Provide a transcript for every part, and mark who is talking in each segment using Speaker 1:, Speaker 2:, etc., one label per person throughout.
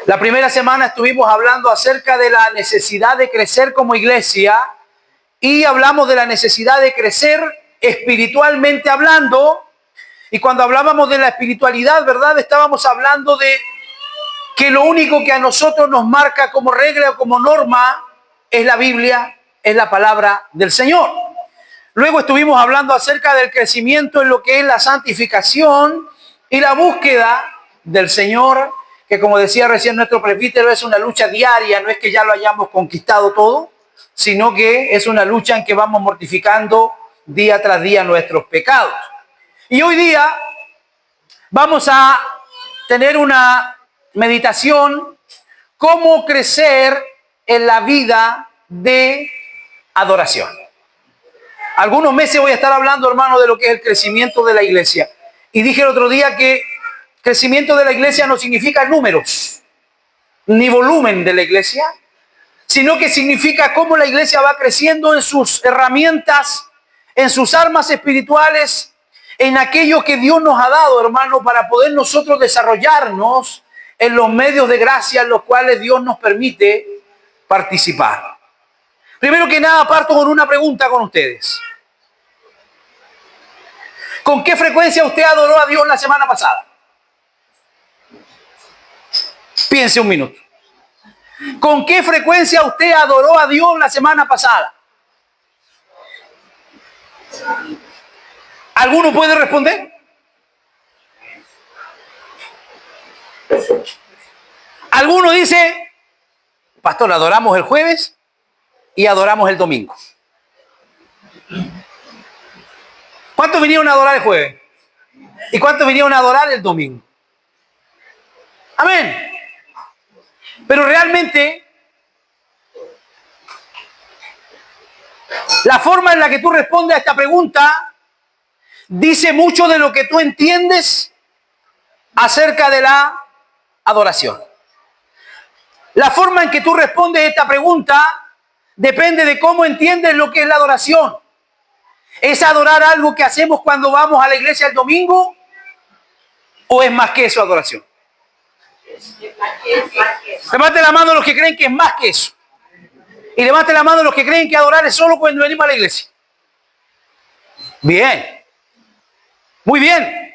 Speaker 1: La primera semana estuvimos hablando acerca de la necesidad de crecer como iglesia y hablamos de la necesidad de crecer espiritualmente hablando. Y cuando hablábamos de la espiritualidad, ¿verdad? Estábamos hablando de que lo único que a nosotros nos marca como regla o como norma es la Biblia, es la palabra del Señor. Luego estuvimos hablando acerca del crecimiento en lo que es la santificación y la búsqueda del Señor, que como decía recién nuestro presbítero, es una lucha diaria, no es que ya lo hayamos conquistado todo, sino que es una lucha en que vamos mortificando día tras día nuestros pecados. Y hoy día vamos a tener una meditación, cómo crecer en la vida de adoración. Algunos meses voy a estar hablando, hermano, de lo que es el crecimiento de la iglesia. Y dije el otro día que crecimiento de la iglesia no significa números, ni volumen de la iglesia, sino que significa cómo la iglesia va creciendo en sus herramientas, en sus armas espirituales, en aquello que Dios nos ha dado, hermano, para poder nosotros desarrollarnos en los medios de gracia en los cuales Dios nos permite participar. Primero que nada, parto con una pregunta con ustedes. ¿Con qué frecuencia usted adoró a Dios la semana pasada? Piense un minuto. ¿Con qué frecuencia usted adoró a Dios la semana pasada? ¿Alguno puede responder? Alguno dice, pastor, adoramos el jueves y adoramos el domingo. ¿Cuántos vinieron a adorar el jueves? ¿Y cuántos vinieron a adorar el domingo? Amén. Pero realmente, la forma en la que tú respondes a esta pregunta dice mucho de lo que tú entiendes acerca de la adoración. La forma en que tú respondes a esta pregunta depende de cómo entiendes lo que es la adoración. ¿Es adorar algo que hacemos cuando vamos a la iglesia el domingo? ¿O es más que eso adoración? Levante la mano los que creen que es más que eso. Y levante la mano los que creen que adorar es solo cuando venimos a la iglesia. Bien. Muy bien.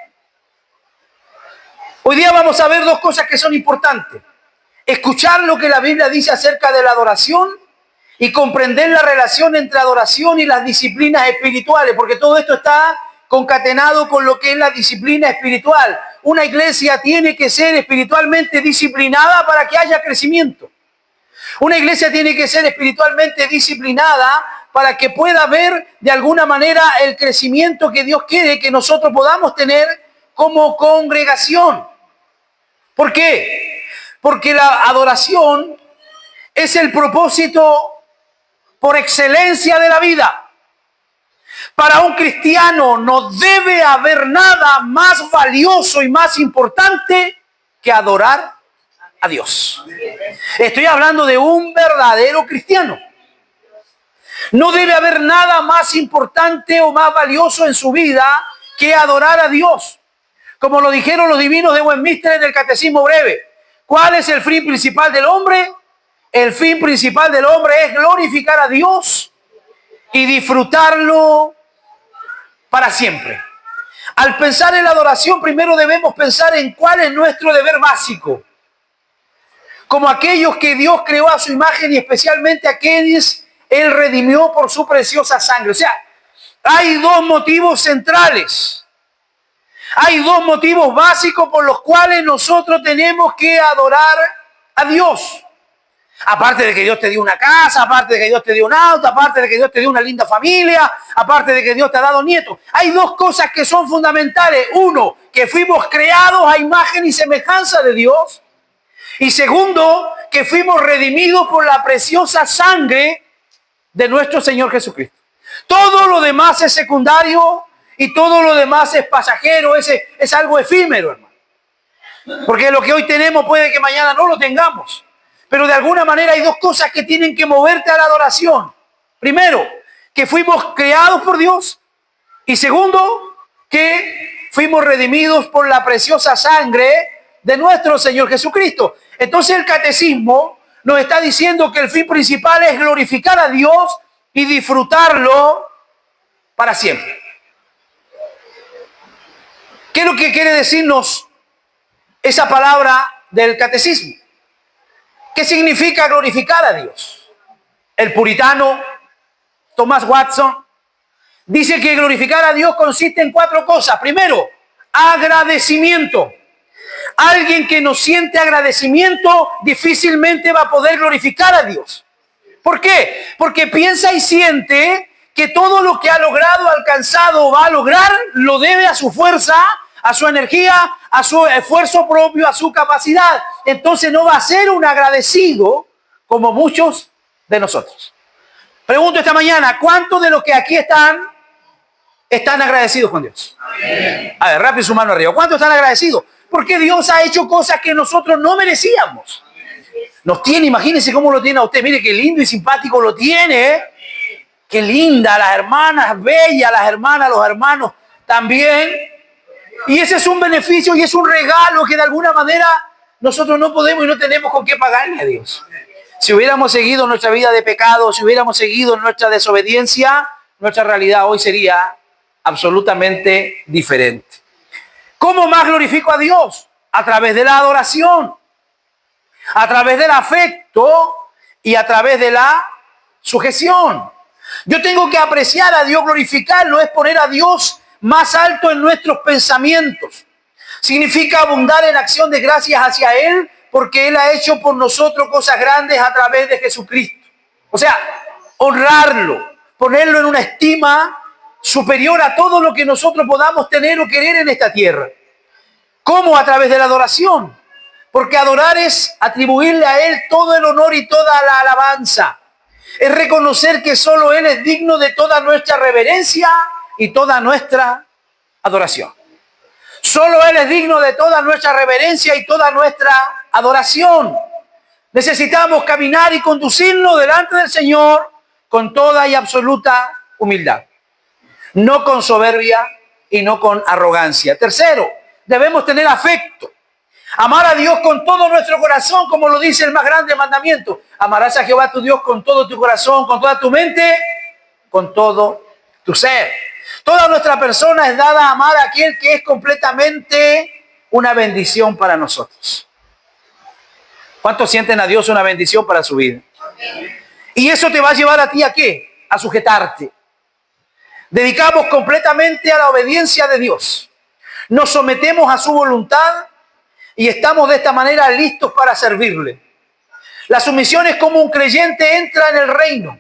Speaker 1: Hoy día vamos a ver dos cosas que son importantes. Escuchar lo que la Biblia dice acerca de la adoración y comprender la relación entre adoración y las disciplinas espirituales, porque todo esto está concatenado con lo que es la disciplina espiritual. Una iglesia tiene que ser espiritualmente disciplinada para que haya crecimiento. Una iglesia tiene que ser espiritualmente disciplinada para que pueda ver de alguna manera el crecimiento que Dios quiere que nosotros podamos tener como congregación. ¿Por qué? Porque la adoración es el propósito por excelencia de la vida. Para un cristiano no debe haber nada más valioso y más importante que adorar a Dios. Estoy hablando de un verdadero cristiano. No debe haber nada más importante o más valioso en su vida que adorar a Dios. Como lo dijeron los divinos de Westminster en el Catecismo Breve. ¿Cuál es el fin principal del hombre? El fin principal del hombre es glorificar a Dios y disfrutarlo para siempre. Al pensar en la adoración, primero debemos pensar en cuál es nuestro deber básico. Como aquellos que Dios creó a su imagen y especialmente a quienes Él redimió por su preciosa sangre. O sea, hay dos motivos centrales. Hay dos motivos básicos por los cuales nosotros tenemos que adorar a Dios. Aparte de que Dios te dio una casa, aparte de que Dios te dio un auto, aparte de que Dios te dio una linda familia, aparte de que Dios te ha dado nietos. Hay dos cosas que son fundamentales. Uno, que fuimos creados a imagen y semejanza de Dios. Y segundo, que fuimos redimidos por la preciosa sangre de nuestro Señor Jesucristo. Todo lo demás es secundario y todo lo demás es pasajero, es algo efímero, hermano. Porque lo que hoy tenemos puede que mañana no lo tengamos. Pero de alguna manera hay dos cosas que tienen que moverte a la adoración. Primero, que fuimos creados por Dios. Y segundo, que fuimos redimidos por la preciosa sangre de nuestro Señor Jesucristo. Entonces el catecismo nos está diciendo que el fin principal es glorificar a Dios y disfrutarlo para siempre. ¿Qué es lo que quiere decirnos esa palabra del catecismo? ¿Qué significa glorificar a Dios? El puritano Thomas Watson dice que glorificar a Dios consiste en 4 cosas. Primero, agradecimiento. Alguien que no siente agradecimiento difícilmente va a poder glorificar a Dios. ¿Por qué? Porque piensa y siente que todo lo que ha logrado, alcanzado o va a lograr, lo debe a su fuerza, a su energía, a su esfuerzo propio, a su capacidad. Entonces no va a ser un agradecido como muchos de nosotros. Pregunto esta mañana, ¿cuántos de los que aquí están agradecidos con Dios? Amén. A ver, rápido su mano arriba. ¿Cuántos están agradecidos? Porque Dios ha hecho cosas que nosotros no merecíamos. Nos tiene, imagínense cómo lo tiene a usted. Mire qué lindo y simpático lo tiene, ¿eh? Qué linda, las hermanas bellas, las hermanas, los hermanos también. Y ese es un beneficio y es un regalo que de alguna manera nosotros no podemos y no tenemos con qué pagarle a Dios. Si hubiéramos seguido nuestra vida de pecado, si hubiéramos seguido nuestra desobediencia, nuestra realidad hoy sería absolutamente diferente. ¿Cómo más glorifico a Dios? A través de la adoración, a través del afecto y a través de la sujeción. Yo tengo que apreciar a Dios, glorificarlo, es poner a Dios más alto en nuestros pensamientos. Significa abundar en acción de gracias hacia Él, porque Él ha hecho por nosotros cosas grandes a través de Jesucristo. O sea, honrarlo, ponerlo en una estima superior a todo lo que nosotros podamos tener o querer en esta tierra. ¿Cómo? A través de la adoración. Porque adorar es atribuirle a Él todo el honor y toda la alabanza. Es reconocer que solo Él es digno de toda nuestra reverencia y toda nuestra adoración. Solo Él es digno de toda nuestra reverencia y toda nuestra adoración. Necesitamos caminar y conducirnos delante del Señor con toda y absoluta humildad. No con soberbia y no con arrogancia. Tercero, debemos tener afecto. Amar a Dios con todo nuestro corazón, como lo dice el más grande mandamiento. Amarás a Jehová tu Dios con todo tu corazón, con toda tu mente, con todo tu ser. Toda nuestra persona es dada a amar a aquel que es completamente una bendición para nosotros. ¿Cuántos sienten a Dios una bendición para su vida? Y eso te va a llevar a ti ¿a qué? A sujetarte. Dedicamos completamente a la obediencia de Dios. Nos sometemos a su voluntad y estamos de esta manera listos para servirle. La sumisión es como un creyente entra en el reino.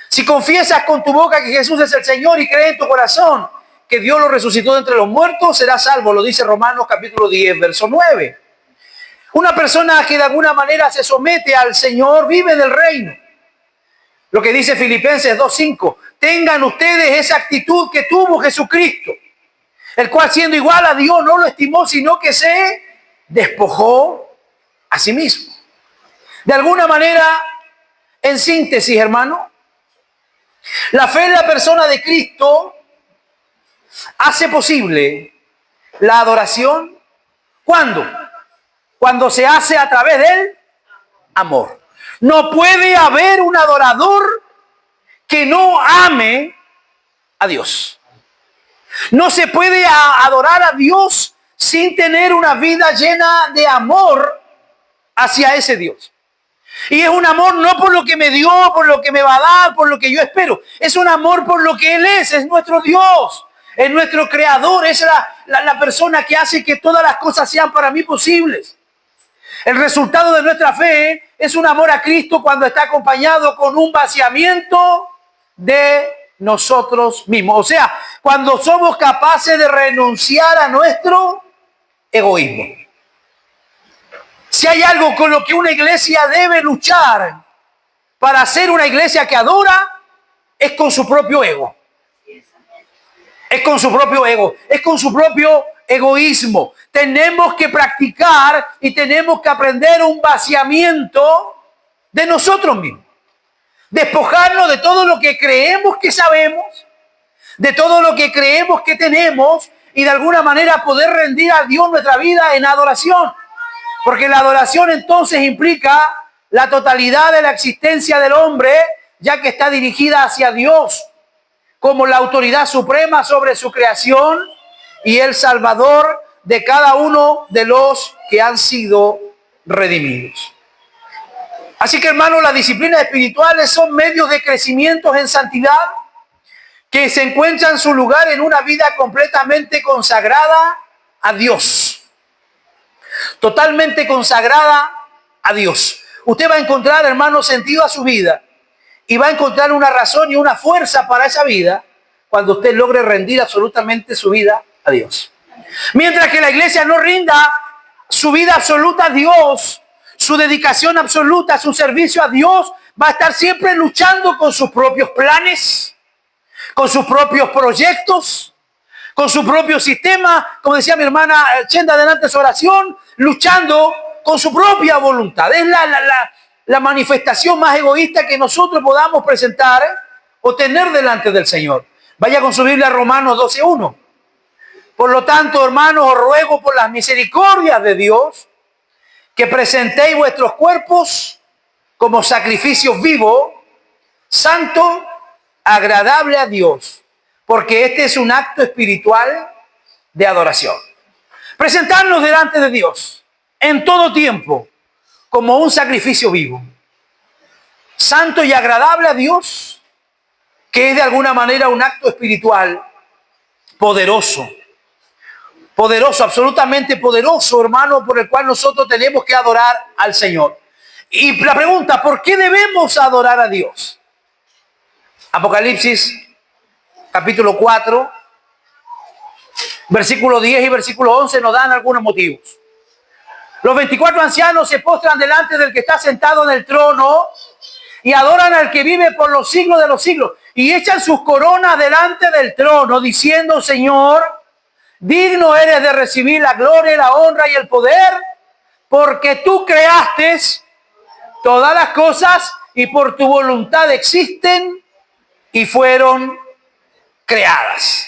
Speaker 1: Si confiesas con tu boca que Jesús es el Señor y crees en tu corazón que Dios lo resucitó de entre los muertos, serás salvo. Lo dice Romanos capítulo 10, verso 9. Una persona que de alguna manera se somete al Señor vive del reino. Lo que dice Filipenses 2:5. Tengan ustedes esa actitud que tuvo Jesucristo, el cual siendo igual a Dios no lo estimó, sino que se despojó a sí mismo. De alguna manera, en síntesis, hermano, la fe en la persona de Cristo hace posible la adoración. ¿Cuándo? Cuando se hace a través del amor. No puede haber un adorador que no ame a Dios. No se puede adorar a Dios sin tener una vida llena de amor hacia ese Dios. Y es un amor no por lo que me dio, por lo que me va a dar, por lo que yo espero. Es un amor por lo que Él es nuestro Dios, es nuestro Creador, es la persona que hace que todas las cosas sean para mí posibles. El resultado de nuestra fe es un amor a Cristo cuando está acompañado con un vaciamiento de nosotros mismos. O sea, cuando somos capaces de renunciar a nuestro egoísmo. Si hay algo con lo que una iglesia debe luchar para ser una iglesia que adora, es con su propio ego. Es con su propio ego, es con su propio egoísmo. Tenemos que practicar y tenemos que aprender un vaciamiento de nosotros mismos. Despojarnos de todo lo que creemos que sabemos, de todo lo que creemos que tenemos y de alguna manera poder rendir a Dios nuestra vida en adoración. Porque la adoración entonces implica la totalidad de la existencia del hombre, ya que está dirigida hacia Dios como la autoridad suprema sobre su creación y el Salvador de cada uno de los que han sido redimidos. Así que, hermanos, las disciplinas espirituales son medios de crecimiento en santidad que se encuentran su lugar en una vida completamente consagrada a Dios. Totalmente consagrada a Dios. Usted va a encontrar, hermano, sentido a su vida y va a encontrar una razón y una fuerza para esa vida cuando usted logre rendir absolutamente su vida a Dios. Mientras que la iglesia no rinda su vida absoluta a Dios, su dedicación absoluta, su servicio a Dios, va a estar siempre luchando con sus propios planes, con sus propios proyectos, con su propio sistema, como decía mi hermana Chenda delante de su oración, luchando con su propia voluntad. Es la manifestación más egoísta que nosotros podamos presentar o tener delante del Señor. Vaya con su Biblia a Romanos 12:1. Por lo tanto, hermanos, os ruego por las misericordias de Dios que presentéis vuestros cuerpos como sacrificio vivo, santo, agradable a Dios, porque este es un acto espiritual de adoración. Presentarnos delante de Dios en todo tiempo como un sacrificio vivo, santo y agradable a Dios, que es de alguna manera un acto espiritual poderoso. Poderoso, absolutamente poderoso, hermano, por el cual nosotros tenemos que adorar al Señor. Y la pregunta, ¿por qué debemos adorar a Dios? Apocalipsis, capítulo 4, versículo 10 y versículo 11 nos dan algunos motivos. Los 24 ancianos se postran delante del que está sentado en el trono y adoran al que vive por los siglos de los siglos. Y echan sus coronas delante del trono, diciendo, Señor, digno eres de recibir la gloria, la honra y el poder, porque tú creaste todas las cosas y por tu voluntad existen y fueron creadas.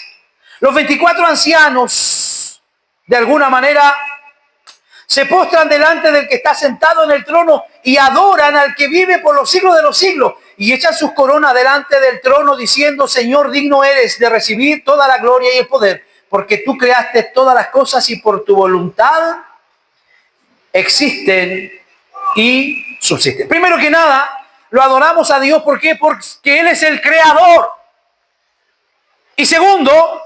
Speaker 1: Los 24 ancianos, de alguna manera, se postran delante del que está sentado en el trono y adoran al que vive por los siglos de los siglos. Y echan sus coronas delante del trono diciendo, Señor, digno eres de recibir toda la gloria y el poder, porque tú creaste todas las cosas y por tu voluntad existen y subsisten. Primero que nada, lo adoramos a Dios. ¿Por qué? Porque Él es el creador. Y segundo,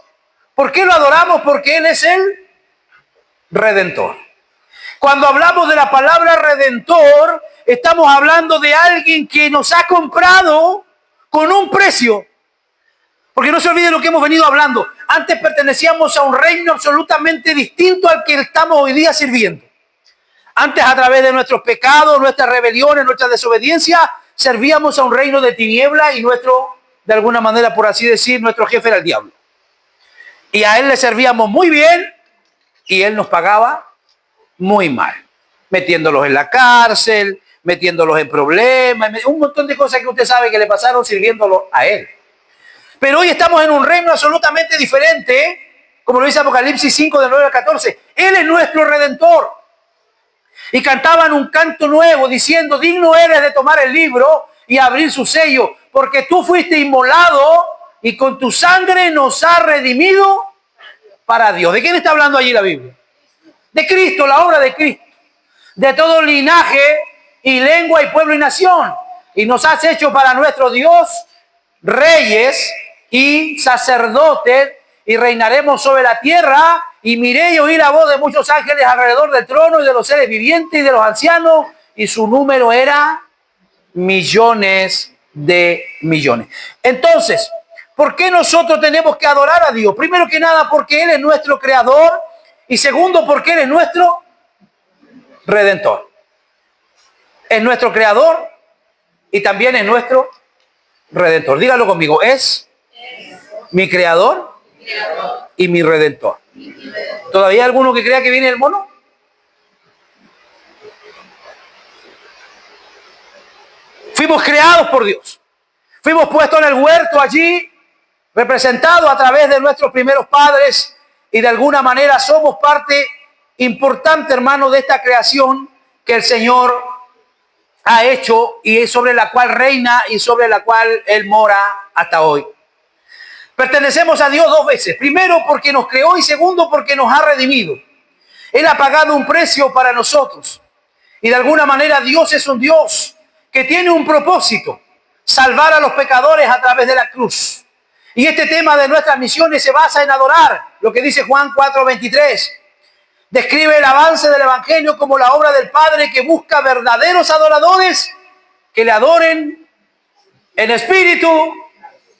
Speaker 1: ¿por qué lo adoramos? Porque Él es el redentor. Cuando hablamos de la palabra redentor, estamos hablando de alguien que nos ha comprado con un precio. Porque no se olvide lo que hemos venido hablando. Antes pertenecíamos a un reino absolutamente distinto al que estamos hoy día sirviendo. Antes, a través de nuestros pecados, nuestras rebeliones, nuestra desobediencia, servíamos a un reino de tiniebla y nuestro, de alguna manera, por así decir, nuestro jefe era el diablo. Y a él le servíamos muy bien y él nos pagaba muy mal, metiéndolos en la cárcel, metiéndolos en problemas, un montón de cosas que usted sabe que le pasaron sirviéndolo a él. Pero hoy estamos en un reino absolutamente diferente, como lo dice Apocalipsis 5, del 9 al 14. Él es nuestro redentor. Y cantaban un canto nuevo diciendo, digno eres de tomar el libro y abrir su sello, porque tú fuiste inmolado y con tu sangre nos has redimido para Dios. ¿De quién está hablando allí la Biblia? De Cristo, la obra de Cristo. De todo linaje y lengua y pueblo y nación. Y nos has hecho para nuestro Dios reyes y sacerdotes, y reinaremos sobre la tierra. Y miré y oí la voz de muchos ángeles alrededor del trono y de los seres vivientes y de los ancianos, y su número era millones de millones. Entonces, ¿por qué nosotros tenemos que adorar a Dios? Primero que nada, porque Él es nuestro creador, y segundo, porque Él es nuestro redentor. Es nuestro creador y también es nuestro redentor. Dígalo conmigo, es mi creador y mi redentor. ¿Todavía hay alguno que crea que viene el mono? Fuimos creados por Dios. Fuimos puestos en el huerto allí, representados a través de nuestros primeros padres, y de alguna manera somos parte importante, hermano, de esta creación que el Señor ha hecho y sobre la cual reina y sobre la cual Él mora hasta hoy. Pertenecemos a Dios dos veces. Primero, porque nos creó, y segundo, porque nos ha redimido. Él ha pagado un precio para nosotros. Y de alguna manera Dios es un Dios que tiene un propósito: salvar a los pecadores a través de la cruz. Y este tema de nuestras misiones se basa en adorar. Lo que dice Juan 4:23. Describe el avance del Evangelio como la obra del Padre que busca verdaderos adoradores que le adoren en espíritu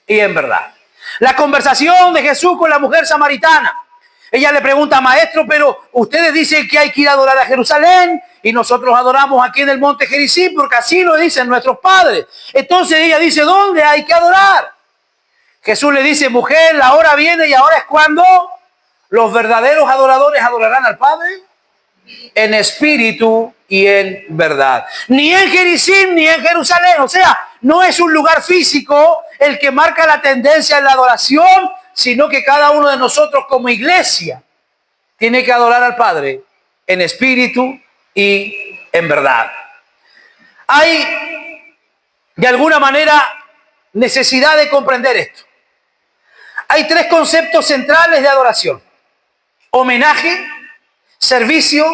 Speaker 1: y en verdad. La conversación de Jesús con la mujer samaritana. Ella le pregunta: maestro, pero ustedes dicen que hay que ir a adorar a Jerusalén y nosotros adoramos aquí en el monte Gerizim porque así lo dicen nuestros padres. Entonces ella dice: ¿dónde hay que adorar? Jesús le dice: mujer, la hora viene y ahora es cuando los verdaderos adoradores adorarán al Padre en espíritu y en verdad. Ni en Gerizim ni en Jerusalén. O sea, no es un lugar físico el que marca la tendencia en la adoración, sino que cada uno de nosotros como iglesia tiene que adorar al Padre en espíritu y en verdad. Hay, de alguna manera, necesidad de comprender esto. Hay tres conceptos centrales de adoración: homenaje, servicio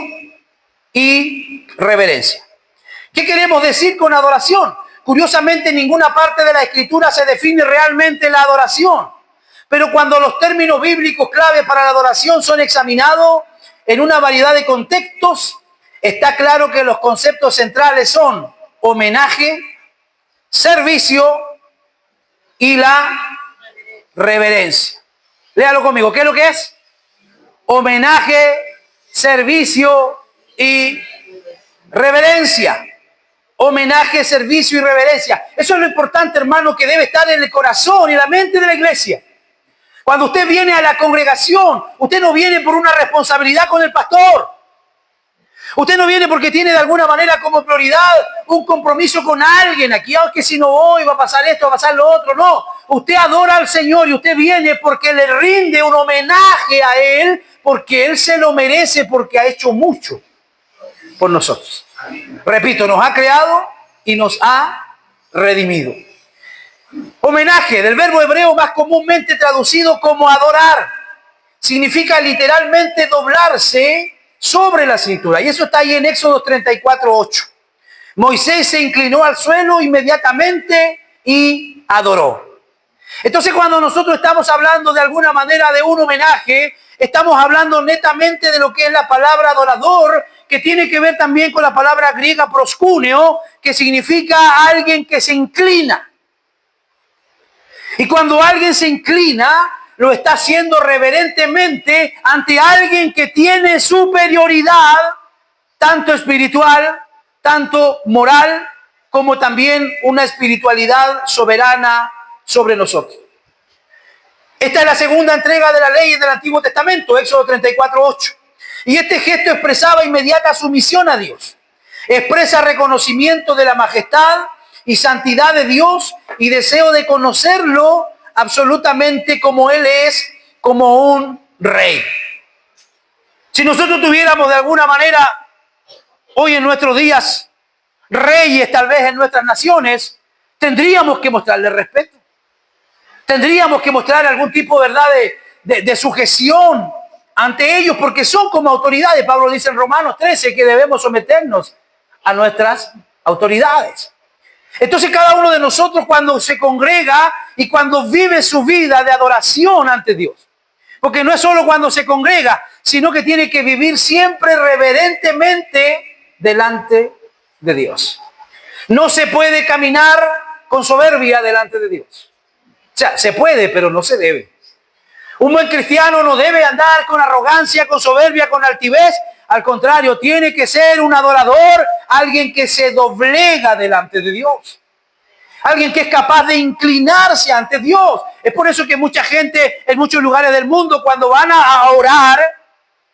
Speaker 1: y reverencia. ¿Qué queremos decir con adoración? Curiosamente, en ninguna parte de la Escritura se define realmente la adoración. Pero cuando los términos bíblicos clave para la adoración son examinados en una variedad de contextos, está claro que los conceptos centrales son homenaje, servicio y la reverencia. Léalo conmigo. ¿Qué es lo que es? Homenaje, servicio y reverencia. Homenaje, servicio y reverencia. Eso es lo importante, hermano, que debe estar en el corazón y la mente de la iglesia. Cuando usted viene a la congregación, usted no viene por una responsabilidad con el pastor. Usted no viene porque tiene de alguna manera como prioridad un compromiso con alguien. Aquí, aunque si no voy va a pasar esto, va a pasar lo otro. No, usted adora al Señor y usted viene porque le rinde un homenaje a Él, porque Él se lo merece, porque ha hecho mucho por nosotros. Repito, nos ha creado y nos ha redimido. Homenaje, del verbo hebreo más comúnmente traducido como adorar, significa literalmente doblarse sobre la escritura. Y eso está ahí en Éxodo 34:8. Moisés se inclinó al suelo inmediatamente y adoró. Entonces, cuando nosotros estamos hablando de alguna manera de un homenaje, estamos hablando netamente de lo que es la palabra adorador, que tiene que ver también con la palabra griega proskuneo, que significa alguien que se inclina. Y cuando alguien se inclina, lo está haciendo reverentemente ante alguien que tiene superioridad, tanto espiritual, tanto moral, como también una espiritualidad soberana sobre nosotros. Esta es la segunda entrega de la ley del Antiguo Testamento, Éxodo 34:8. Y este gesto expresaba inmediata sumisión a Dios. Expresa reconocimiento de la majestad y santidad de Dios y deseo de conocerlo absolutamente como Él es, como un rey. Si nosotros tuviéramos de alguna manera hoy en nuestros días reyes tal vez en nuestras naciones, tendríamos que mostrarle respeto. Tendríamos que mostrar algún tipo, ¿verdad?, de sujeción ante ellos, porque son como autoridades. Pablo dice en Romanos 13 que debemos someternos a nuestras autoridades. Entonces cada uno de nosotros, cuando se congrega y cuando vive su vida de adoración ante Dios, porque no es solo cuando se congrega, sino que tiene que vivir siempre reverentemente delante de Dios. No se puede caminar con soberbia delante de Dios. O sea, se puede, pero no se debe. Un buen cristiano no debe andar con arrogancia, con soberbia, con altivez. Al contrario, tiene que ser un adorador, alguien que se doblega delante de Dios. Alguien que es capaz de inclinarse ante Dios. Es por eso que mucha gente en muchos lugares del mundo, cuando van a orar,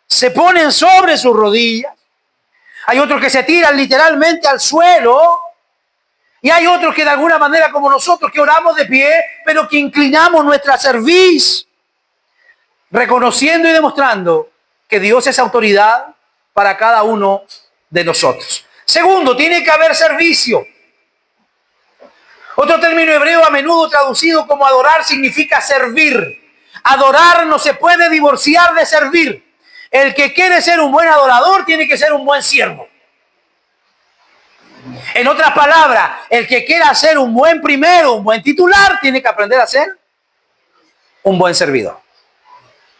Speaker 1: se ponen sobre sus rodillas. Hay otros que se tiran literalmente al suelo. Y hay otros que de alguna manera, como nosotros, que oramos de pie, pero que inclinamos nuestra cerviz, reconociendo y demostrando que Dios es autoridad, para cada uno de nosotros. Segundo, tiene que haber servicio. Otro término hebreo a menudo traducido como adorar significa servir. Adorar no se puede divorciar de servir. El que quiere ser un buen adorador tiene que ser un buen siervo. En otras palabras, el que quiera ser un buen primero, un buen titular, tiene que aprender a ser un buen servidor.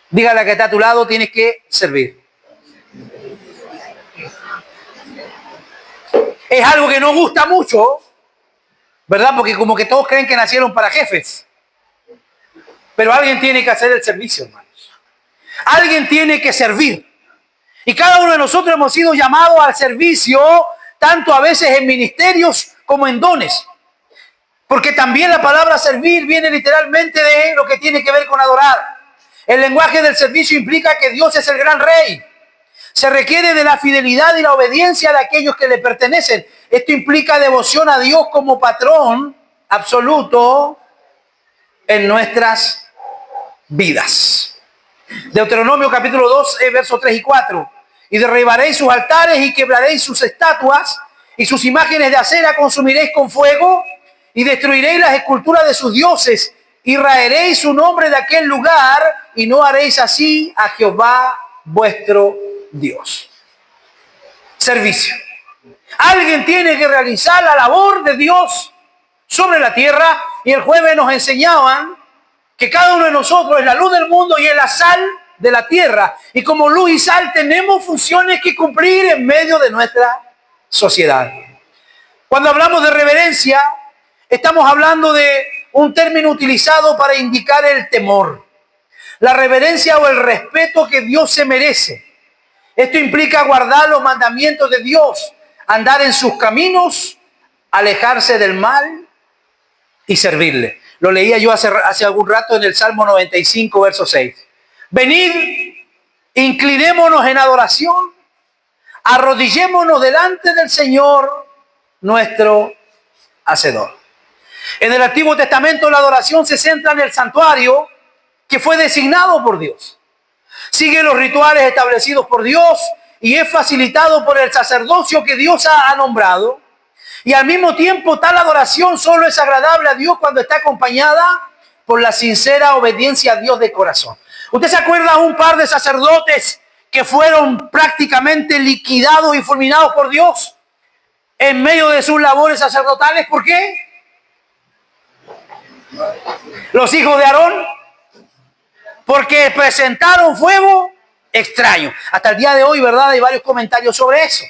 Speaker 1: Dígale a que está a tu lado, tienes que servir. Es algo que no gusta mucho, ¿verdad? Porque como que todos creen que nacieron para jefes. Pero alguien tiene que hacer el servicio, hermanos. Alguien tiene que servir. Y cada uno de nosotros hemos sido llamados al servicio, tanto a veces en ministerios como en dones. Porque también la palabra servir viene literalmente de lo que tiene que ver con adorar. El lenguaje del servicio implica que Dios es el gran rey. Se requiere de la fidelidad y la obediencia de aquellos que le pertenecen. Esto implica devoción a Dios como patrón absoluto en nuestras vidas. Deuteronomio capítulo 2, versos 3 y 4. Y derribaréis sus altares y quebraréis sus estatuas y sus imágenes de acera consumiréis con fuego y destruiréis las esculturas de sus dioses y raeréis su nombre de aquel lugar y no haréis así a Jehová vuestro Dios. Servicio. Alguien tiene que realizar la labor de Dios sobre la tierra y el jueves nos enseñaban que cada uno de nosotros es la luz del mundo y es la sal de la tierra. Y como luz y sal tenemos funciones que cumplir en medio de nuestra sociedad. Cuando hablamos de reverencia, estamos hablando de un término utilizado para indicar el temor, la reverencia o el respeto que Dios se merece. Esto implica guardar los mandamientos de Dios, andar en sus caminos, alejarse del mal y servirle. Lo leía yo hace algún rato en el Salmo 95, verso 6. Venid, inclinémonos en adoración, arrodillémonos delante del Señor, nuestro Hacedor. En el Antiguo Testamento la adoración se centra en el santuario que fue designado por Dios. Sigue los rituales establecidos por Dios y es facilitado por el sacerdocio que Dios ha nombrado. Y al mismo tiempo tal adoración solo es agradable a Dios cuando está acompañada por la sincera obediencia a Dios de corazón. ¿Usted se acuerda de un par de sacerdotes que fueron prácticamente liquidados y fulminados por Dios en medio de sus labores sacerdotales? ¿Por qué? Los hijos de Aarón, porque presentaron fuego extraño. Hasta el día de hoy, ¿verdad? Hay varios comentarios sobre eso.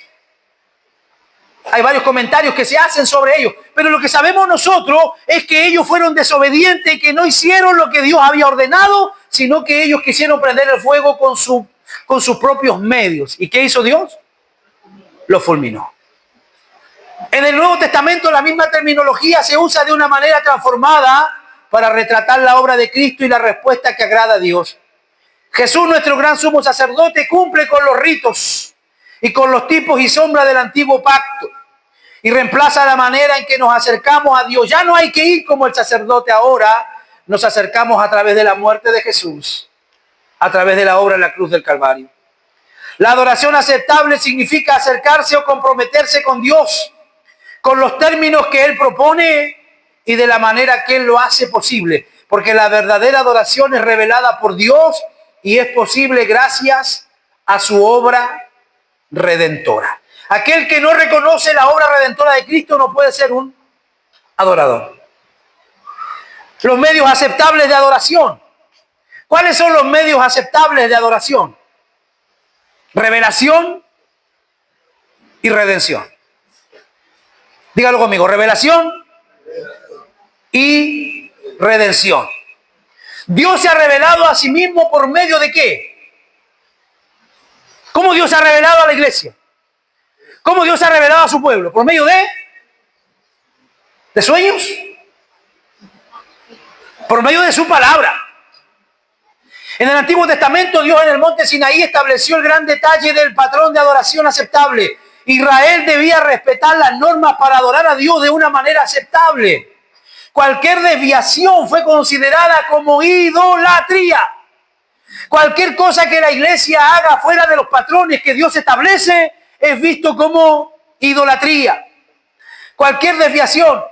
Speaker 1: Hay varios comentarios que se hacen sobre ellos. Pero lo que sabemos nosotros es que ellos fueron desobedientes y que no hicieron lo que Dios había ordenado, sino que ellos quisieron prender el fuego con sus propios medios. ¿Y qué hizo Dios? Los fulminó. En el Nuevo Testamento la misma terminología se usa de una manera transformada para retratar la obra de Cristo y la respuesta que agrada a Dios. Jesús, nuestro gran sumo sacerdote, cumple con los ritos y con los tipos y sombras del antiguo pacto y reemplaza la manera en que nos acercamos a Dios. Ya no hay que ir como el sacerdote ahora, nos acercamos a través de la muerte de Jesús, a través de la obra en la cruz del Calvario. La adoración aceptable significa acercarse o comprometerse con Dios, con los términos que Él propone y de la manera que Él lo hace posible. Porque la verdadera adoración es revelada por Dios y es posible gracias a su obra redentora. Aquel que no reconoce la obra redentora de Cristo no puede ser un adorador. Los medios aceptables de adoración. ¿Cuáles son los medios aceptables de adoración? Revelación y redención. Dígalo conmigo, revelación y redención. Dios se ha revelado a sí mismo por medio de ¿qué? ¿Cómo Dios se ha revelado a la iglesia? ¿Cómo Dios se ha revelado a su pueblo? ¿Por medio de sueños? Por medio de su palabra. En el Antiguo Testamento, Dios en el monte Sinaí estableció el gran detalle del patrón de adoración aceptable. Israel debía respetar las normas para adorar a Dios de una manera aceptable. Cualquier desviación fue considerada como idolatría. Cualquier cosa que la iglesia haga fuera de los patrones que Dios establece es visto como idolatría. Cualquier desviación.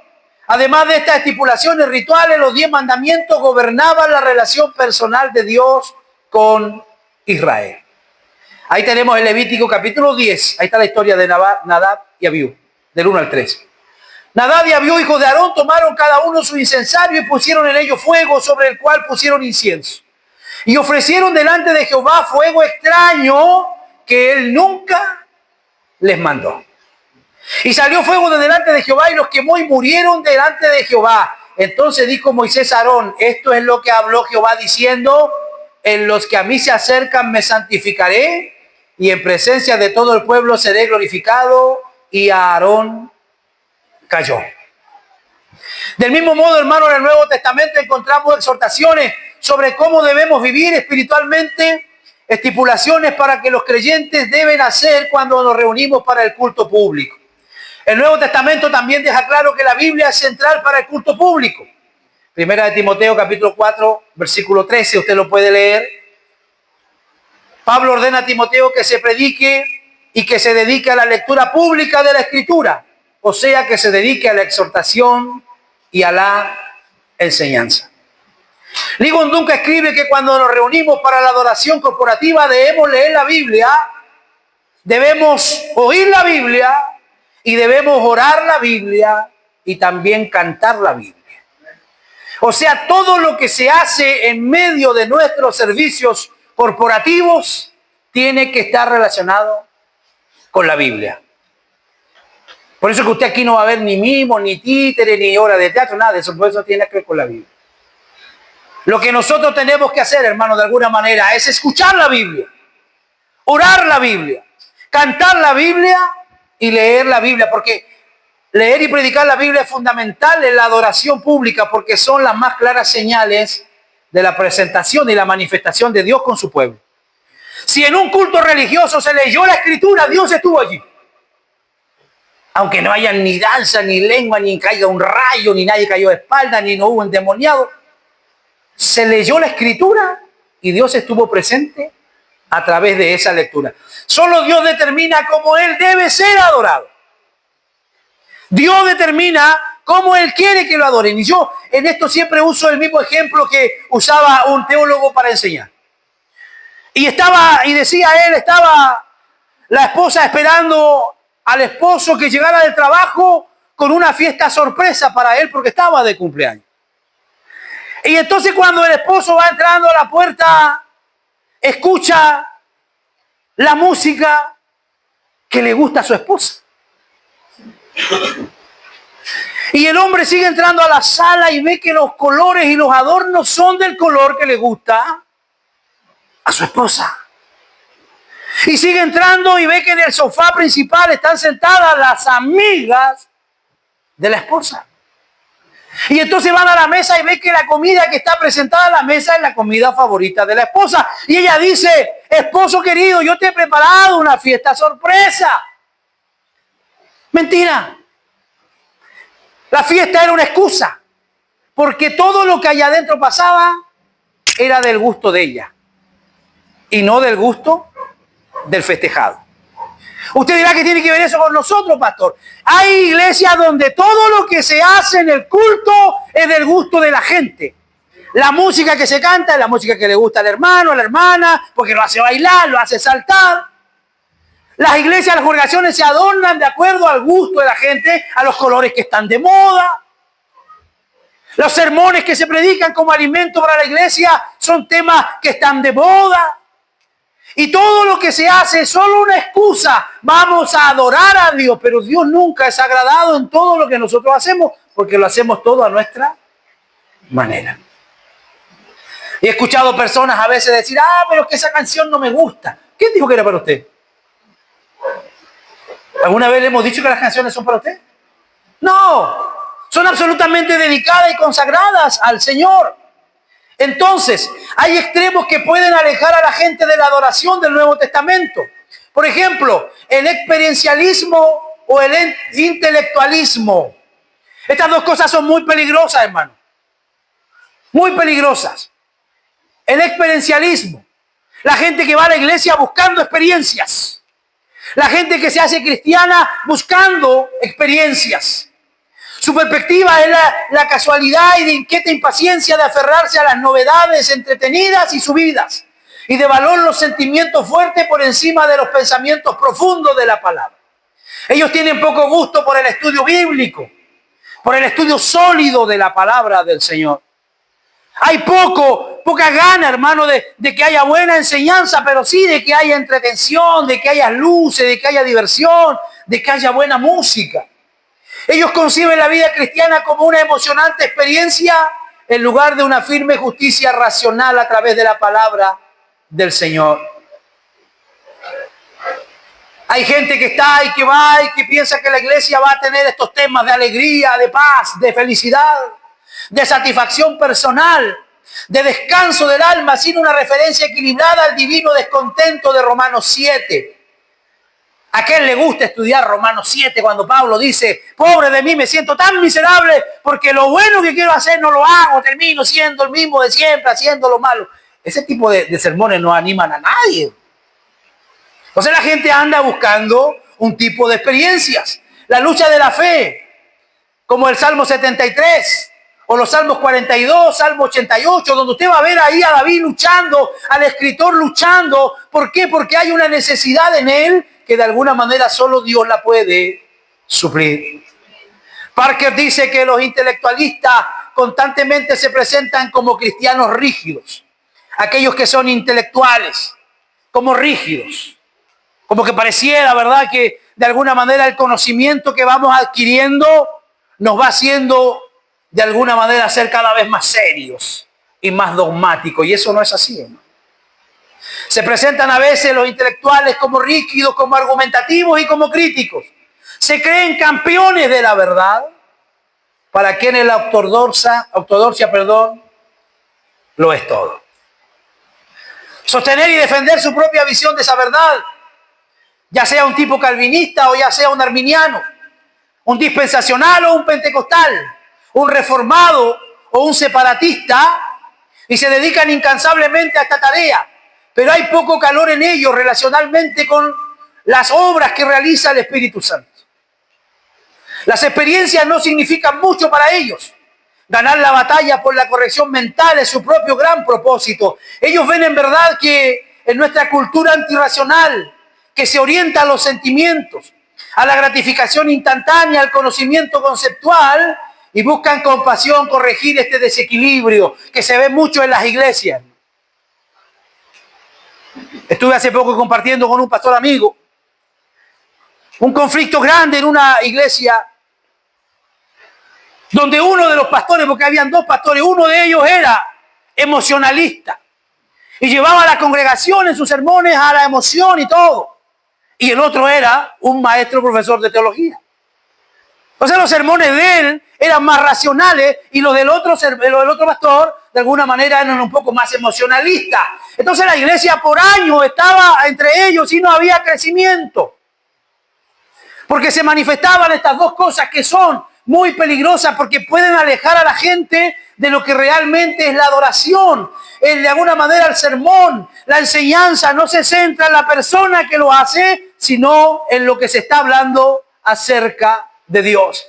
Speaker 1: Además de estas estipulaciones rituales, los 10 mandamientos gobernaban la relación personal de Dios con Israel. Ahí tenemos el Levítico capítulo 10. Ahí está la historia de Nadab y Abiú, del 1 al 3. Nadab y Abiú, hijos de Aarón, tomaron cada uno su incensario y pusieron en ello fuego, sobre el cual pusieron incienso. Y ofrecieron delante de Jehová fuego extraño que él nunca les mandó. Y salió fuego de delante de Jehová y los quemó y murieron delante de Jehová. Entonces dijo Moisés a Aarón: esto es lo que habló Jehová diciendo: en los que a mí se acercan me santificaré, y en presencia de todo el pueblo seré glorificado. Y Aarón cayó. Del mismo modo, hermano, en el Nuevo Testamento encontramos exhortaciones sobre cómo debemos vivir espiritualmente, estipulaciones para que los creyentes deben hacer cuando nos reunimos para el culto público. El Nuevo Testamento también deja claro que la Biblia es central para el culto público. Primera de Timoteo, capítulo 4, versículo 13, usted lo puede leer. Pablo ordena a Timoteo que se predique y que se dedique a la lectura pública de la Escritura, o sea, que se dedique a la exhortación y a la enseñanza. Ligon Duncan escribe que cuando nos reunimos para la adoración corporativa debemos leer la Biblia, debemos oír la Biblia y debemos orar la Biblia y también cantar la Biblia. O sea, todo lo que se hace en medio de nuestros servicios corporativos tiene que estar relacionado con la Biblia. Por eso que usted aquí no va a ver ni mimo, ni títere, ni obra de teatro, nada de eso. Por eso tiene que ver con la Biblia. Lo que nosotros tenemos que hacer, hermano, de alguna manera, es escuchar la Biblia, orar la Biblia, cantar la Biblia y leer la Biblia, porque leer y predicar la Biblia es fundamental en la adoración pública, porque son las más claras señales de la presentación y la manifestación de Dios con su pueblo. Si en un culto religioso se leyó la Escritura, Dios estuvo allí. Aunque no haya ni danza, ni lengua, ni caiga un rayo, ni nadie cayó de espalda, ni no hubo endemoniado. Se leyó la Escritura y Dios estuvo presente a través de esa lectura. Solo Dios determina cómo Él debe ser adorado. Dios determina cómo Él quiere que lo adoren. Y yo en esto siempre uso el mismo ejemplo que usaba un teólogo para enseñar. Y decía él, estaba la esposa esperando al esposo que llegara del trabajo con una fiesta sorpresa para él porque estaba de cumpleaños. Y entonces cuando el esposo va entrando a la puerta, escucha la música que le gusta a su esposa. Y el hombre sigue entrando a la sala y ve que los colores y los adornos son del color que le gusta a su esposa. Y sigue entrando y ve que en el sofá principal están sentadas las amigas de la esposa. Y entonces van a la mesa y ve que la comida que está presentada a la mesa es la comida favorita de la esposa. Y ella dice: esposo querido, yo te he preparado una fiesta sorpresa. Mentira. La fiesta era una excusa, porque todo lo que allá adentro pasaba era del gusto de ella y no del gusto del festejado. Usted dirá: ¿qué tiene que ver eso con nosotros, pastor? Hay iglesias donde todo lo que se hace en el culto es del gusto de la gente. La música que se canta es la música que le gusta al hermano, a la hermana, porque lo hace bailar, lo hace saltar. Las iglesias, las congregaciones se adornan de acuerdo al gusto de la gente, a los colores que están de moda. Los sermones que se predican como alimento para la iglesia son temas que están de moda. Y todo lo que se hace es solo una excusa. Vamos a adorar a Dios, pero Dios nunca es agradado en todo lo que nosotros hacemos, porque lo hacemos todo a nuestra manera. Y he escuchado personas a veces decir: pero es que esa canción no me gusta. ¿Quién dijo que era para usted? ¿Alguna vez le hemos dicho que las canciones son para usted? No, son absolutamente dedicadas y consagradas al Señor. Entonces, hay extremos que pueden alejar a la gente de la adoración del Nuevo Testamento. Por ejemplo, el experiencialismo o el intelectualismo. Estas dos cosas son muy peligrosas, hermano. Muy peligrosas. El experiencialismo. La gente que va a la iglesia buscando experiencias. La gente que se hace cristiana buscando experiencias. Su perspectiva es la casualidad y de inquieta impaciencia de aferrarse a las novedades entretenidas y subidas. Y de valor los sentimientos fuertes por encima de los pensamientos profundos de la palabra. Ellos tienen poco gusto por el estudio bíblico, por el estudio sólido de la palabra del Señor. Hay poca gana, hermano, de que haya buena enseñanza, pero sí de que haya entretención, de que haya luces, de que haya diversión, de que haya buena música. Ellos conciben la vida cristiana como una emocionante experiencia en lugar de una firme justicia racional a través de la palabra del Señor. Hay gente que está y que va y que piensa que la iglesia va a tener estos temas de alegría, de paz, de felicidad, de satisfacción personal, de descanso del alma, sin una referencia equilibrada al divino descontento de Romanos 7. ¿A quién le gusta estudiar Romanos 7 cuando Pablo dice, pobre de mí, me siento tan miserable porque lo bueno que quiero hacer no lo hago, termino siendo el mismo de siempre, haciendo lo malo? Ese tipo de sermones no animan a nadie. Entonces la gente anda buscando un tipo de experiencias. La lucha de la fe, como el Salmo 73, o los Salmos 42, Salmo 88, donde usted va a ver ahí a David luchando, al escritor luchando. ¿Por qué? Porque hay una necesidad en él que de alguna manera solo Dios la puede suplir. Parker dice que los intelectualistas constantemente se presentan como cristianos rígidos. Aquellos que son intelectuales, como rígidos. Como que pareciera, ¿verdad?, que de alguna manera el conocimiento que vamos adquiriendo nos va haciendo de alguna manera ser cada vez más serios y más dogmáticos. Y eso no es así, ¿no? Se presentan a veces los intelectuales como rígidos, como argumentativos y como críticos. Se creen campeones de la verdad, para quienes la ortodoxia, lo es todo. Sostener y defender su propia visión de esa verdad, ya sea un tipo calvinista o ya sea un arminiano, un dispensacional o un pentecostal, un reformado o un separatista, y se dedican incansablemente a esta tarea. Pero hay poco calor en ellos relacionalmente con las obras que realiza el Espíritu Santo. Las experiencias no significan mucho para ellos. Ganar la batalla por la corrección mental es su propio gran propósito. Ellos ven en verdad que en nuestra cultura antirracional, que se orienta a los sentimientos, a la gratificación instantánea, al conocimiento conceptual, y buscan con pasión corregir este desequilibrio que se ve mucho en las iglesias. Estuve hace poco compartiendo con un pastor amigo un conflicto grande en una iglesia donde uno de los pastores, porque habían dos pastores, uno de ellos era emocionalista y llevaba a la congregación en sus sermones a la emoción y todo, y el otro era un maestro profesor de teología. Entonces los sermones de él eran más racionales y los del otro pastor de alguna manera eran un poco más emocionalistas. Entonces la iglesia por años estaba entre ellos y no había crecimiento. Porque se manifestaban estas dos cosas que son muy peligrosas porque pueden alejar a la gente de lo que realmente es la adoración. De alguna manera el sermón, la enseñanza no se centra en la persona que lo hace, sino en lo que se está hablando acerca de Dios.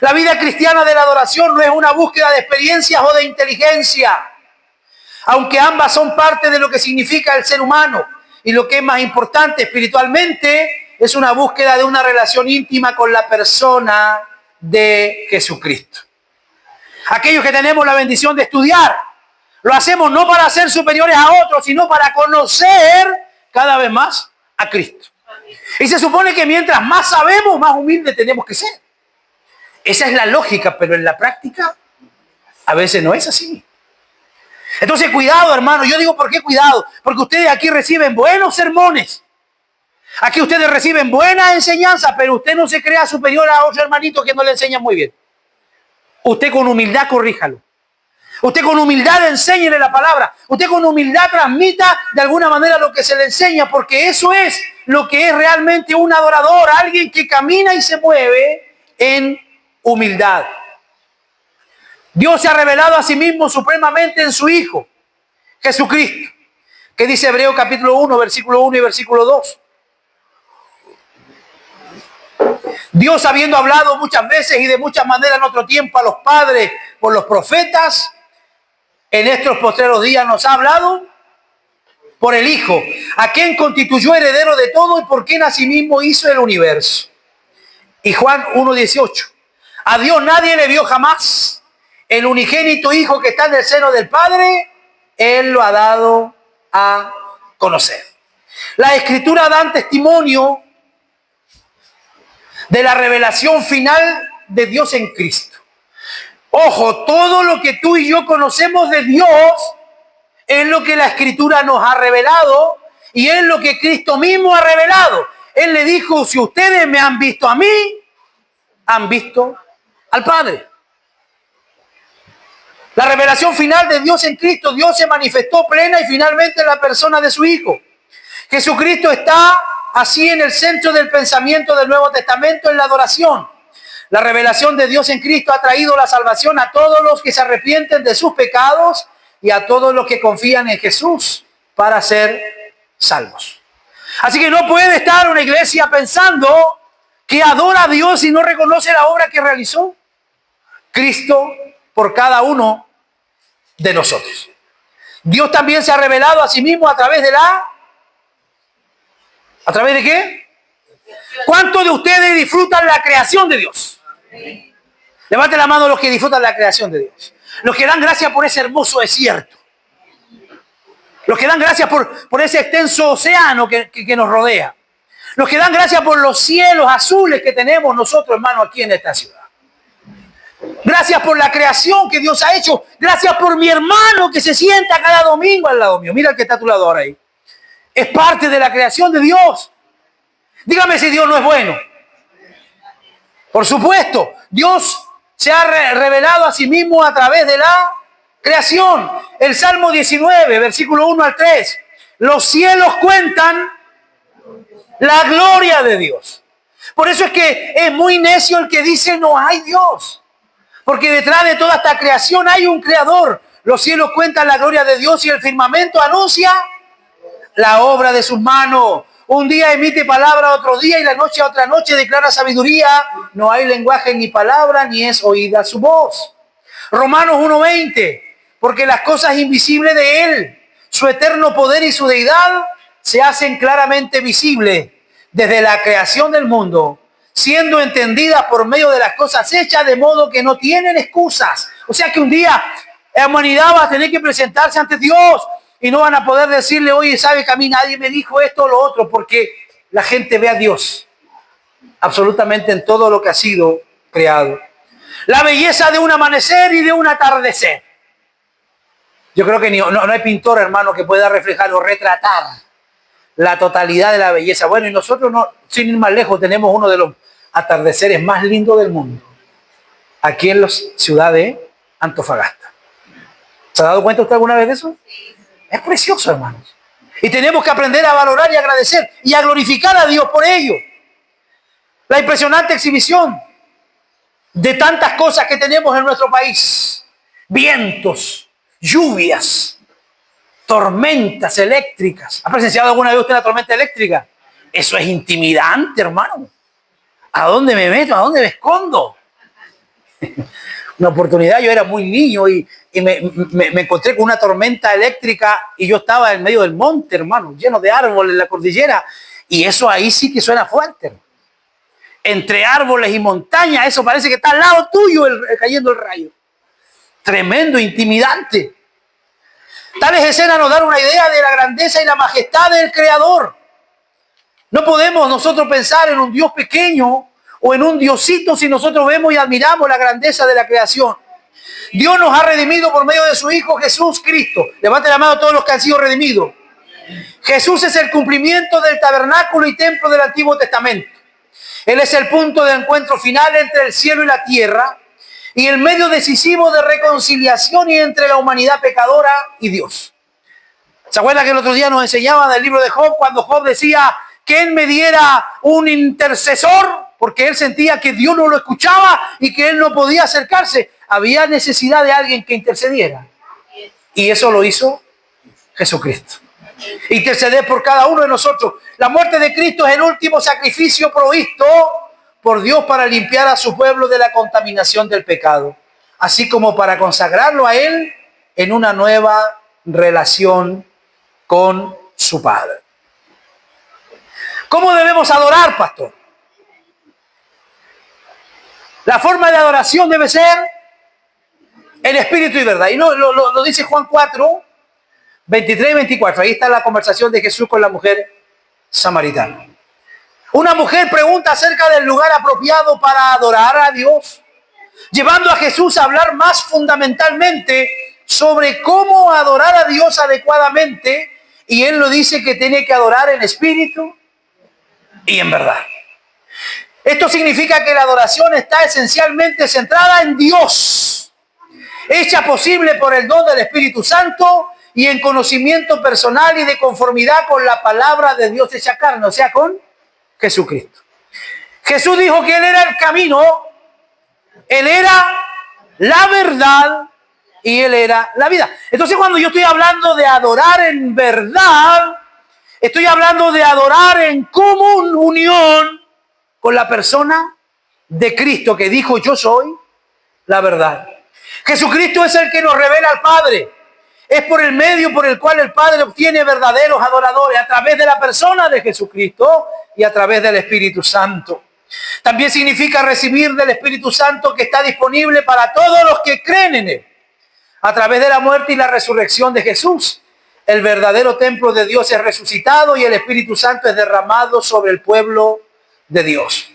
Speaker 1: La vida cristiana de la adoración no es una búsqueda de experiencias o de inteligencia, aunque ambas son parte de lo que significa el ser humano. Y lo que es más importante espiritualmente es una búsqueda de una relación íntima con la persona de Jesucristo. Aquellos que tenemos la bendición de estudiar, lo hacemos no para ser superiores a otros, sino para conocer cada vez más a Cristo. Y se supone que mientras más sabemos, más humildes tenemos que ser. Esa es la lógica, pero en la práctica a veces no es así. Entonces, cuidado, hermano. Yo digo, ¿por qué cuidado? Porque ustedes aquí reciben buenos sermones. Aquí ustedes reciben buena enseñanza, pero usted no se crea superior a otro hermanito que no le enseña muy bien. Usted con humildad corríjalo. Usted con humildad enséñele la palabra. Usted con humildad transmita de alguna manera lo que se le enseña, porque eso es lo que es realmente un adorador, alguien que camina y se mueve en humildad. Dios se ha revelado a sí mismo supremamente en su Hijo, Jesucristo. ¿Qué dice Hebreos capítulo 1, versículo 1 y versículo 2? Dios, habiendo hablado muchas veces y de muchas maneras en otro tiempo a los padres por los profetas, en estos postreros días nos ha hablado por el Hijo, a quien constituyó heredero de todo y por quien asimismo hizo el universo. Y Juan 1:18. A Dios nadie le vio jamás. El unigénito Hijo que está en el seno del Padre, Él lo ha dado a conocer. Las Escrituras dan testimonio de la revelación final de Dios en Cristo. Ojo, todo lo que tú y yo conocemos de Dios es lo que la Escritura nos ha revelado y es lo que Cristo mismo ha revelado. Él le dijo, si ustedes me han visto a mí, han visto al Padre. La revelación final de Dios en Cristo, Dios se manifestó plena y finalmente en la persona de su Hijo. Jesucristo está así en el centro del pensamiento del Nuevo Testamento, en la adoración. La revelación de Dios en Cristo ha traído la salvación a todos los que se arrepienten de sus pecados y a todos los que confían en Jesús para ser salvos. Así que no puede estar una iglesia pensando que adora a Dios y no reconoce la obra que realizó Cristo por cada uno de nosotros. Dios también se ha revelado a sí mismo a través de ¿a través de qué? ¿Cuántos de ustedes disfrutan la creación de Dios? Levanten la mano los que disfrutan la creación de Dios. Los que dan gracias por ese hermoso desierto. Los que dan gracias por ese extenso océano que nos rodea. Los que dan gracias por los cielos azules que tenemos nosotros, hermanos, aquí en esta ciudad. Gracias por la creación que Dios ha hecho. Gracias por mi hermano que se sienta cada domingo al lado mío. Mira el que está a tu lado ahora ahí. Es parte de la creación de Dios. Dígame si Dios no es bueno. Por supuesto, Dios se ha revelado a sí mismo a través de la creación. El Salmo 19, versículo 1 al 3. Los cielos cuentan la gloria de Dios. Por eso es que es muy necio el que dice no hay Dios. Porque detrás de toda esta creación hay un creador. Los cielos cuentan la gloria de Dios y el firmamento anuncia la obra de sus manos. Un día emite palabra, otro día, y la noche a otra noche declara sabiduría. No hay lenguaje ni palabra, ni es oída su voz. Romanos 1:20. Porque las cosas invisibles de Él, su eterno poder y su deidad, se hacen claramente visibles desde la creación del mundo, siendo entendidas por medio de las cosas hechas, de modo que no tienen excusas. O sea que un día la humanidad va a tener que presentarse ante Dios y no van a poder decirle, oye, ¿sabe que a mí nadie me dijo esto o lo otro? Porque la gente ve a Dios absolutamente en todo lo que ha sido creado. La belleza de un amanecer y de un atardecer. Yo creo que no hay pintor, hermano, que pueda reflejar o retratar la totalidad de la belleza. Bueno, y nosotros, no, sin ir más lejos, tenemos uno de los atardeceres más lindos del mundo, aquí en la ciudad de Antofagasta. ¿Se ha dado cuenta usted alguna vez de eso? Es precioso, hermanos. Y tenemos que aprender a valorar y agradecer y a glorificar a Dios por ello. La impresionante exhibición de tantas cosas que tenemos en nuestro país. Vientos, lluvias, tormentas eléctricas. ¿Ha presenciado alguna vez usted una tormenta eléctrica? Eso es intimidante, hermano. ¿A dónde me meto? ¿A dónde me escondo? Una oportunidad, yo era muy niño y me encontré con una tormenta eléctrica y yo estaba en medio del monte, hermano, lleno de árboles en la cordillera. Y eso ahí sí que suena fuerte. Entre árboles y montañas, eso parece que está al lado tuyo cayendo el rayo. Tremendo, intimidante. Tales escenas nos dan una idea de la grandeza y la majestad del Creador. No podemos nosotros pensar en un Dios pequeño o en un Diosito si nosotros vemos y admiramos la grandeza de la creación. Dios nos ha redimido por medio de su Hijo Jesús Cristo. Levanten la mano a todos los que han sido redimidos. Jesús es el cumplimiento del tabernáculo y templo del Antiguo Testamento. Él es el punto de encuentro final entre el cielo y la tierra y el medio decisivo de reconciliación y entre la humanidad pecadora y Dios. ¿Se acuerdan que el otro día nos enseñaban del libro de Job cuando Job decía que él me diera un intercesor porque él sentía que Dios no lo escuchaba y que él no podía acercarse? Había necesidad de alguien que intercediera. Y eso lo hizo Jesucristo. Interceder por cada uno de nosotros. La muerte de Cristo es el último sacrificio provisto por Dios para limpiar a su pueblo de la contaminación del pecado, así como para consagrarlo a Él en una nueva relación con su Padre. ¿Cómo debemos adorar, pastor? La forma de adoración debe ser en espíritu y verdad. Y lo dice Juan 4, 23 y 24. Ahí está la conversación de Jesús con la mujer samaritana. Una mujer pregunta acerca del lugar apropiado para adorar a Dios, llevando a Jesús a hablar más fundamentalmente sobre cómo adorar a Dios adecuadamente. Y Él lo dice que tiene que adorar en espíritu y en verdad. Esto significa que la adoración está esencialmente centrada en Dios, hecha posible por el don del Espíritu Santo y en conocimiento personal y de conformidad con la palabra de Dios hecha carne, o sea, con Jesucristo. Jesús dijo que Él era el camino, Él era la verdad y Él era la vida. Entonces, cuando yo estoy hablando de adorar en verdad, estoy hablando de adorar en común unión con la persona de Cristo, que dijo: yo soy la verdad. Jesucristo es el que nos revela al Padre. Es por el medio por el cual el Padre obtiene verdaderos adoradores, a través de la persona de Jesucristo y a través del Espíritu Santo. También significa recibir del Espíritu Santo, que está disponible para todos los que creen en Él. A través de la muerte y la resurrección de Jesús, el verdadero templo de Dios es resucitado y el Espíritu Santo es derramado sobre el pueblo de Dios.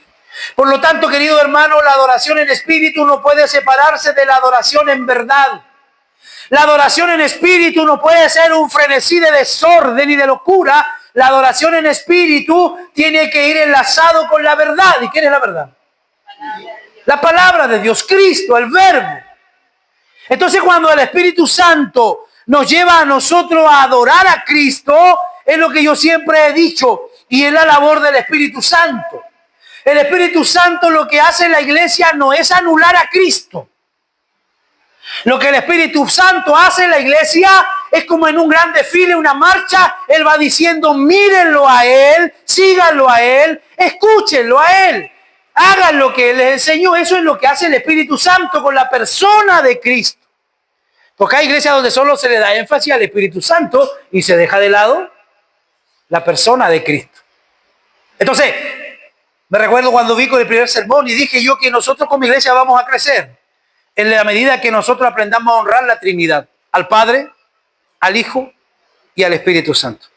Speaker 1: Por lo tanto, querido hermano, la adoración en espíritu no puede separarse de la adoración en verdad. La adoración en espíritu no puede ser un frenesí de desorden y de locura. La adoración en espíritu tiene que ir enlazado con la verdad. ¿Y quién es la verdad? La palabra de Dios, Cristo, el Verbo. Entonces, cuando el Espíritu Santo nos lleva a nosotros a adorar a Cristo, es lo que yo siempre he dicho, y es la labor del Espíritu Santo. El Espíritu Santo lo que hace en la iglesia no es anular a Cristo. Lo que el Espíritu Santo hace en la iglesia es como en un gran desfile, una marcha. Él va diciendo: mírenlo a Él, síganlo a Él, escúchenlo a Él, hagan lo que Él les enseñó. Eso es lo que hace el Espíritu Santo con la persona de Cristo. Porque hay iglesias donde solo se le da énfasis al Espíritu Santo y se deja de lado la persona de Cristo. Entonces, me recuerdo cuando vi con el primer sermón y dije yo que nosotros como iglesia vamos a crecer en la medida que nosotros aprendamos a honrar la Trinidad: al Padre, al Hijo y al Espíritu Santo.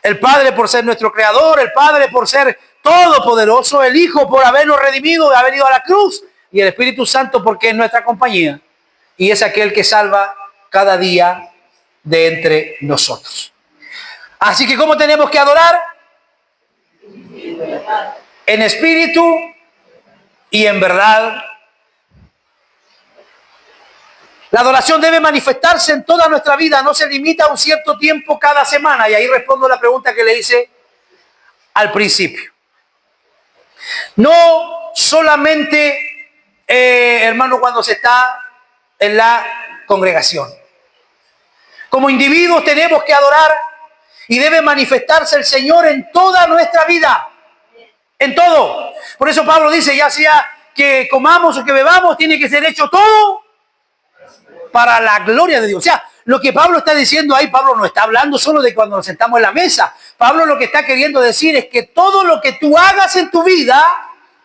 Speaker 1: El Padre por ser nuestro Creador, el Padre por ser todopoderoso, el Hijo por habernos redimido, de haber ido a la cruz, y el Espíritu Santo porque es nuestra compañía y es aquel que salva cada día de entre nosotros. Así que, ¿cómo tenemos que adorar? En espíritu y en verdad. La adoración debe manifestarse en toda nuestra vida, no se limita a un cierto tiempo cada semana. Y ahí respondo la pregunta que le hice al principio. No solamente, hermano, cuando se está en la congregación. Como individuos tenemos que adorar y debe manifestarse el Señor en toda nuestra vida. En todo. Por eso Pablo dice: ya sea que comamos o que bebamos, tiene que ser hecho todo para la gloria de Dios. O sea, lo que Pablo está diciendo ahí, Pablo no está hablando solo de cuando nos sentamos en la mesa. Pablo lo que está queriendo decir es que todo lo que tú hagas en tu vida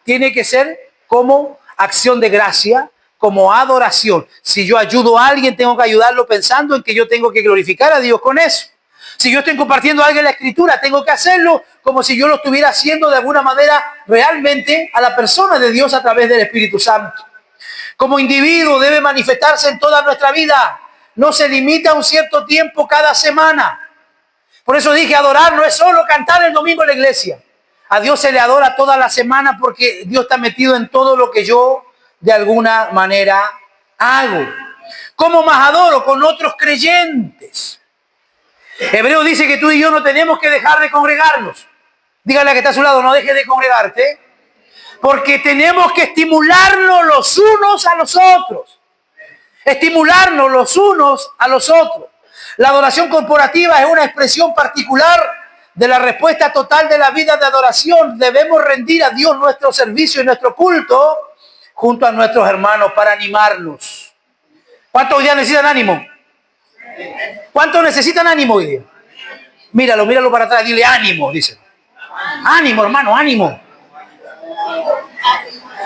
Speaker 1: tiene que ser como acción de gracia, como adoración. Si yo ayudo a alguien, tengo que ayudarlo pensando en que yo tengo que glorificar a Dios con eso. Si yo estoy compartiendo a alguien la Escritura, tengo que hacerlo como si yo lo estuviera haciendo de alguna manera realmente a la persona de Dios a través del Espíritu Santo. Como individuo debe manifestarse en toda nuestra vida. No se limita a un cierto tiempo cada semana. Por eso dije, adorar no es solo cantar el domingo en la iglesia. A Dios se le adora toda la semana porque Dios está metido en todo lo que yo de alguna manera hago. ¿Cómo más adoro? Con otros creyentes. Hebreo dice que tú y yo no tenemos que dejar de congregarnos. Dígale a que está a su lado: no dejes de congregarte. Porque tenemos que estimularnos los unos a los otros. Estimularnos los unos a los otros. La adoración corporativa es una expresión particular de la respuesta total de la vida de adoración. Debemos rendir a Dios nuestro servicio y nuestro culto junto a nuestros hermanos para animarnos. ¿Cuántos hoy día necesitan ánimo? ¿Cuántos necesitan ánimo hoy día? Míralo para atrás, dile ánimo, dice. Ánimo, hermano, ánimo.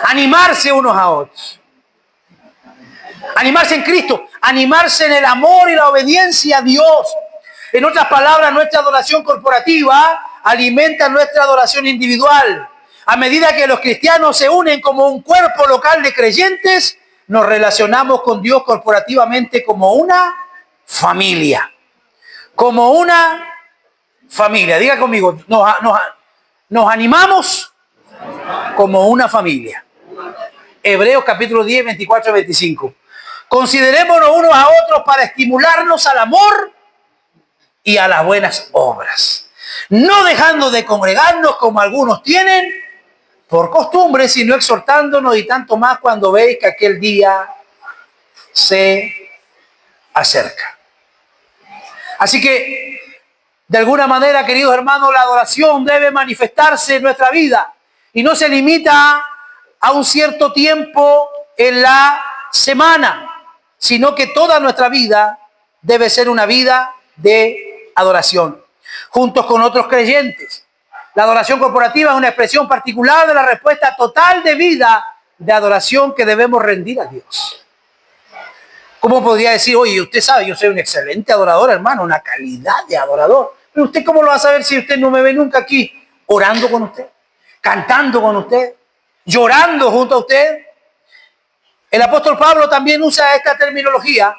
Speaker 1: Animarse unos a otros. Animarse en Cristo, animarse en el amor y la obediencia a Dios. En otras palabras, nuestra adoración corporativa alimenta nuestra adoración individual. A medida que los cristianos se unen como un cuerpo local de creyentes, nos relacionamos con Dios corporativamente como una familia. Como una familia. Diga conmigo, nos animamos como una familia. Hebreos capítulo 10, 24 y 25. Considerémonos unos a otros para estimularnos al amor y a las buenas obras. No dejando de congregarnos como algunos tienen por costumbre, sino exhortándonos y tanto más cuando veis que aquel día se acerca. Así que, de alguna manera, queridos hermanos, la adoración debe manifestarse en nuestra vida y no se limita a un cierto tiempo en la semana, sino que toda nuestra vida debe ser una vida de adoración, juntos con otros creyentes. La adoración corporativa es una expresión particular de la respuesta total de vida de adoración que debemos rendir a Dios. ¿Cómo podría decir, oye, usted sabe, yo soy un excelente adorador, hermano, una calidad de adorador? Pero usted, ¿cómo lo va a saber si usted no me ve nunca aquí orando con usted, cantando con usted, llorando junto a usted? El apóstol Pablo también usa esta terminología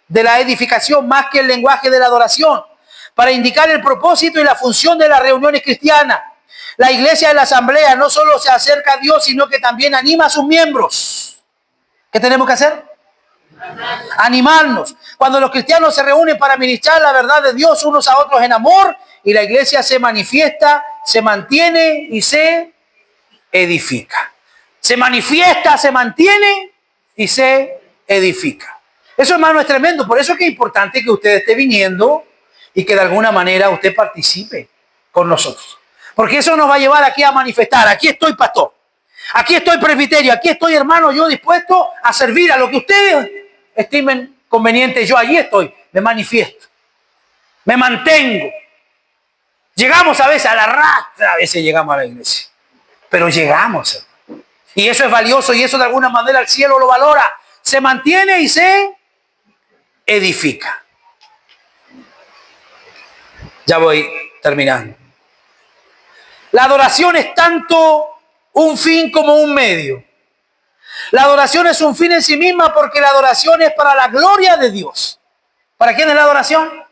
Speaker 1: de la edificación más que el lenguaje de la adoración para indicar el propósito y la función de las reuniones cristianas. La iglesia de la asamblea no solo se acerca a Dios, sino que también anima a sus miembros. ¿Qué tenemos que hacer? Animarnos. Cuando los cristianos se reúnen para ministrar la verdad de Dios unos a otros en amor, y la iglesia se manifiesta, se mantiene y se edifica. Se manifiesta, se mantiene y se edifica. Eso, hermano, es tremendo. Por eso es que es importante que usted esté viniendo y que de alguna manera usted participe con nosotros. Porque eso nos va a llevar aquí a manifestar. Aquí estoy, pastor. Aquí estoy, presbiterio. Aquí estoy, hermano, yo dispuesto a servir a lo que ustedes estimen conveniente. Yo allí estoy. Me manifiesto. Me mantengo. Llegamos a veces a la rastra. A veces llegamos a la iglesia. Pero llegamos, hermano. Y eso es valioso y eso de alguna manera el cielo lo valora. Se mantiene y se edifica. Ya voy terminando. La adoración es tanto un fin como un medio. La adoración es un fin en sí misma porque la adoración es para la gloria de Dios. ¿Para quién es la adoración?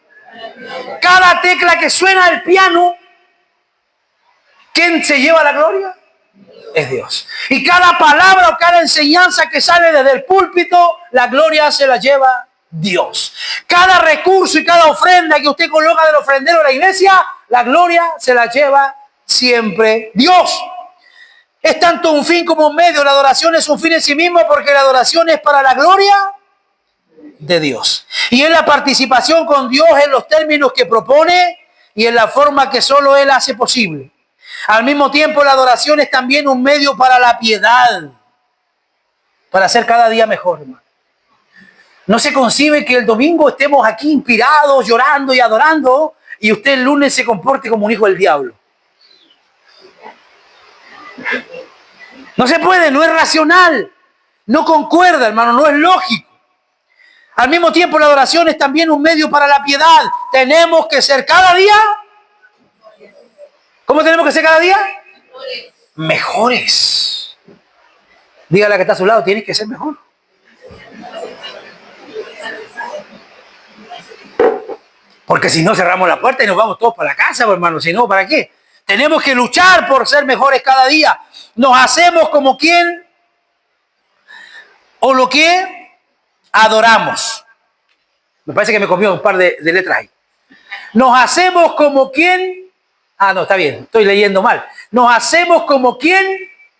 Speaker 1: Cada tecla que suena el piano, ¿quién se lleva la gloria? Es Dios. Y cada palabra o cada enseñanza que sale desde el púlpito, la gloria se la lleva Dios. Cada recurso y cada ofrenda que usted coloca del ofrendero de la iglesia, la gloria se la lleva siempre Dios. Es tanto un fin como un medio. La adoración es un fin en sí mismo porque la adoración es para la gloria de Dios. Y es la participación con Dios en los términos que propone y en la forma que solo Él hace posible. Al mismo tiempo, la adoración es también un medio para la piedad, para ser cada día mejor, hermano. No se concibe que el domingo estemos aquí inspirados, llorando y adorando, y usted el lunes se comporte como un hijo del diablo. No se puede, no es racional, no concuerda, hermano, no es lógico. Al mismo tiempo, la adoración es también un medio para la piedad. Tenemos que ser cada día... ¿Cómo tenemos que ser cada día? Mejores. Dígale a la que está a su lado, tienes que ser mejor. Porque si no cerramos la puerta y nos vamos todos para la casa, hermano. Si no, ¿para qué? Tenemos que luchar por ser mejores cada día. Nos hacemos como quien o lo que adoramos. Me parece que me comió un par de letras ahí. Nos hacemos como quien... Ah, no, está bien, estoy leyendo mal. Nos hacemos como quien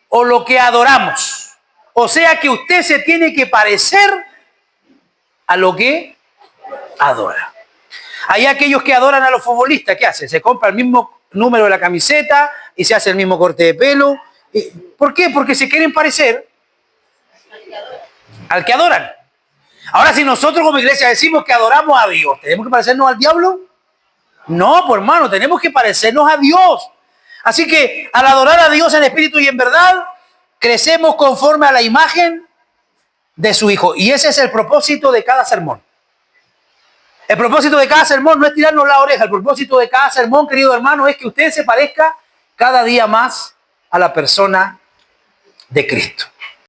Speaker 1: o lo que adoramos. O sea que usted se tiene que parecer a lo que adora. Hay aquellos que adoran a los futbolistas, ¿qué hacen? Se compra el mismo número de la camiseta y se hace el mismo corte de pelo. ¿Por qué? Porque se quieren parecer al que adoran. Ahora, si nosotros como iglesia decimos que adoramos a Dios, ¿tenemos que parecernos al diablo? No, pues hermano, tenemos que parecernos a Dios. Así que al adorar a Dios en espíritu y en verdad, crecemos conforme a la imagen de su Hijo. Y ese es el propósito de cada sermón. El propósito de cada sermón no es tirarnos la oreja. El propósito de cada sermón, querido hermano, es que usted se parezca cada día más a la persona de Cristo.